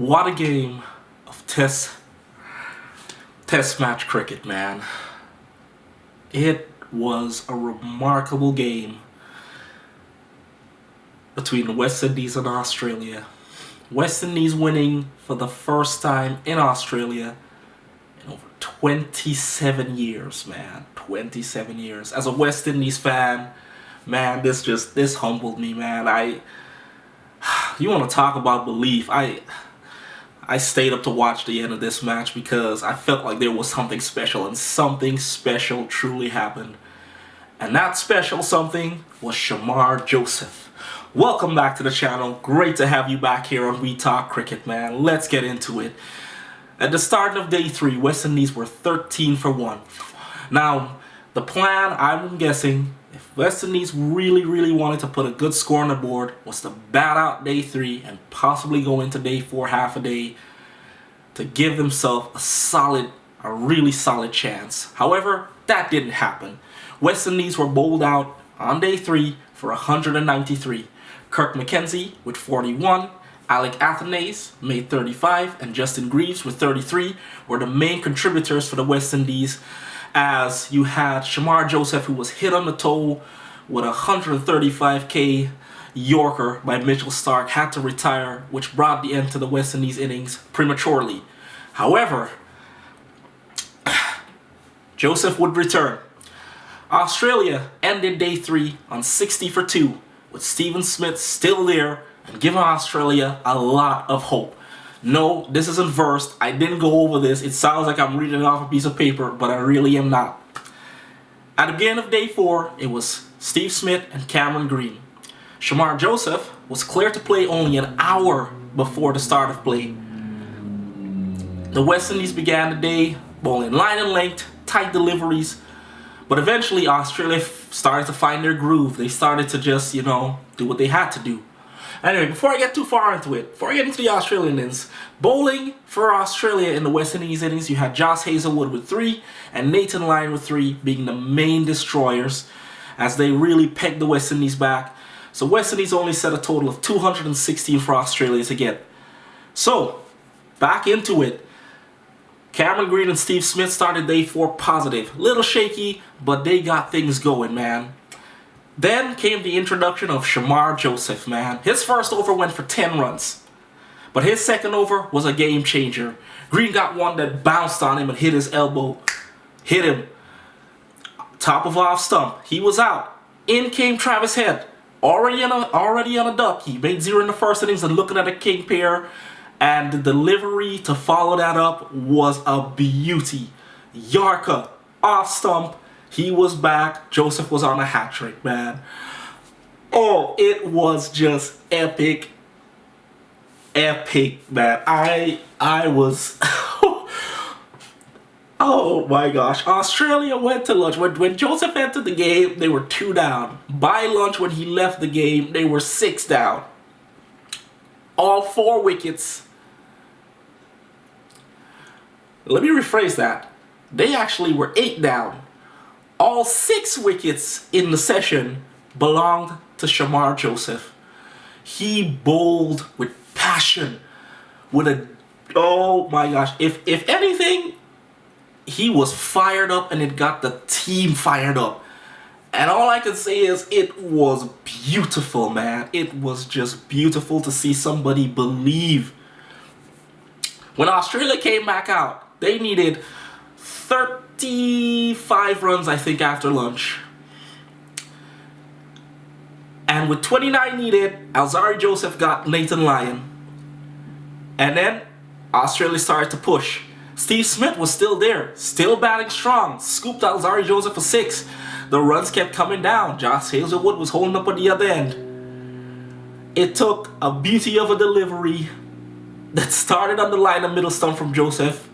What a game of test match cricket, man. It was a remarkable game between the West Indies and Australia. West Indies winning for the first time in Australia in over 27 years, man. 27 years. As a West Indies fan, man, this humbled me, man. You want to talk about belief. I stayed up to watch the end of this match because I felt like there was something special, and something special truly happened. And that special something was Shamar Joseph. Welcome back to the channel. Great to have you back here on We Talk Cricket, man. Let's get into it. At the start of day 3, West Indies were 13 for 1. Now, the plan, I'm guessing, if West Indies really wanted to put a good score on the board, was to bat out day 3 and possibly go into day 4 half a day to give themselves a really solid chance. However, that didn't happen. West Indies were bowled out on day 3 for 193. Kirk McKenzie with 41, Alec Athanaze made 35, and Justin Greaves with 33 were the main contributors for the West Indies, as you had Shamar Joseph, who was hit on the toe with a 135k Yorker by Mitchell Starc, had to retire, which brought the end to the West Indies innings prematurely. However, Joseph would return. Australia ended day 3 on 60 for 2, with Stephen Smith still there and giving Australia a lot of hope. No, this isn't versed. I didn't go over this. It sounds like I'm reading it off a piece of paper, but I really am not. At the beginning of day 4, it was Steve Smith and Cameron Green. Shamar Joseph was cleared to play only an hour before the start of play. The West Indies began the day bowling line and length, tight deliveries, but eventually Australia started to find their groove. They started to just, do what they had to do. Anyway, before I get too far into it, before I get into the Australian innings, bowling for Australia in the West Indies innings, you had Josh Hazlewood with 3 and Nathan Lyon with 3 being the main destroyers as they really pegged the West Indies back. So West Indies only set a total of 216 for Australia to get. So, back into it. Cameron Green and Steve Smith started day 4 positive. Little shaky, but they got things going, man. Then came the introduction of Shamar Joseph, man. His first over went for 10 runs. But his second over was a game changer. Green got one that bounced on him and hit his elbow. Hit him. Top of off stump. He was out. In came Travis Head. Already on a duck. He made 0 in the first innings and looking at a king pair. And the delivery to follow that up was a beauty. Yorker. Off stump. He was back. Joseph was on a hat trick, man. Oh, it was just epic. Epic, man. I was... Oh my gosh. Australia went to lunch. When Joseph entered the game, they were 2 down. By lunch, when he left the game, they were 6 down. All 4 wickets. Let me rephrase that. They actually were 8 down. All 6 wickets in the session belonged to Shamar Joseph. He bowled with passion, oh my gosh, if anything, he was fired up and it got the team fired up. And all I can say is it was beautiful, man. It was just beautiful to see somebody believe. When Australia came back out, they needed 35 runs, I think, after lunch. And with 29 needed, Alzarri Joseph got Nathan Lyon. And then Australia started to push. Steve Smith was still there, still batting strong. Scooped Alzarri Joseph for 6. The runs kept coming down. Josh Hazlewood was holding up at the other end. It took a beauty of a delivery that started on the line of middle stump from Joseph,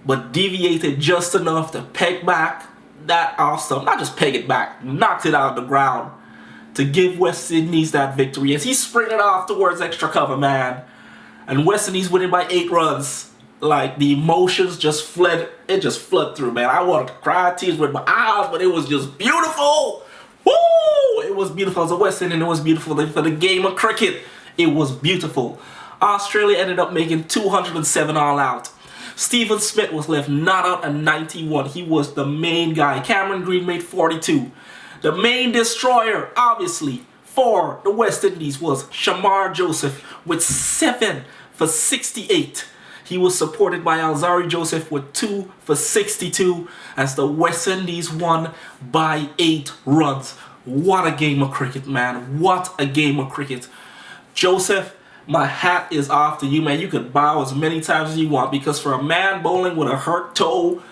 but deviated just enough to peg back that off stump. Not just peg it back, knocked it out of the ground to give West Indies that victory as he sprinted off towards extra cover, man. And West Indies winning by 8 runs. Like, the emotions just fled. It just flooded through, man. I wanted to cry, tears with my eyes, but it was just beautiful. Woo! It was beautiful as a West Indian. It was beautiful for the game of cricket. It was beautiful. Australia ended up making 207 all out. Stephen Smith was left not out at 91. He was the main guy. Cameron Green made 42. The main destroyer, obviously, for the West Indies was Shamar Joseph with 7 for 68. He was supported by Shamar Joseph with 2 for 62 as the West Indies won by 8 runs. What a game of cricket, man. What a game of cricket. Joseph, my hat is off to you, man. You could bow as many times as you want, because for a man bowling with a hurt toe,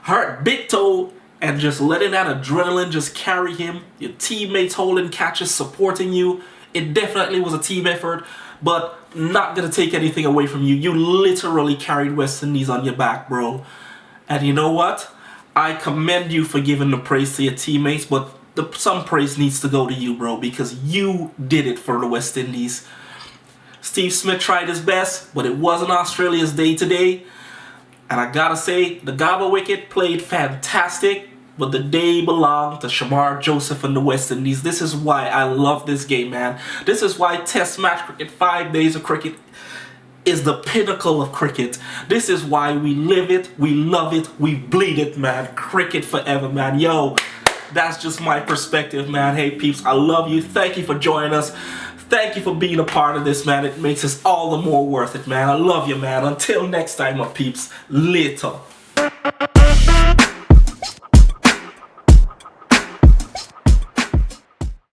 hurt big toe, and just letting that adrenaline just carry him, your teammates holding catches, supporting you, it definitely was a team effort, but not going to take anything away from you. You literally carried West Indies on your back, bro. And you know what? I commend you for giving the praise to your teammates, but some praise needs to go to you, bro, because you did it for the West Indies. Steve Smith tried his best, but it wasn't Australia's day today. And I gotta say, the Gabba wicket played fantastic, but the day belonged to Shamar Joseph and the West Indies. This is why I love this game, man. This is why Test match cricket, 5 days of cricket, is the pinnacle of cricket. This is why we live it, we love it, we bleed it, man. Cricket forever, man. Yo, that's just my perspective, man. Hey, peeps, I love you. Thank you for joining us. Thank you for being a part of this, man. It makes us all the more worth it, man. I love you, man. Until next time, my peeps. Later.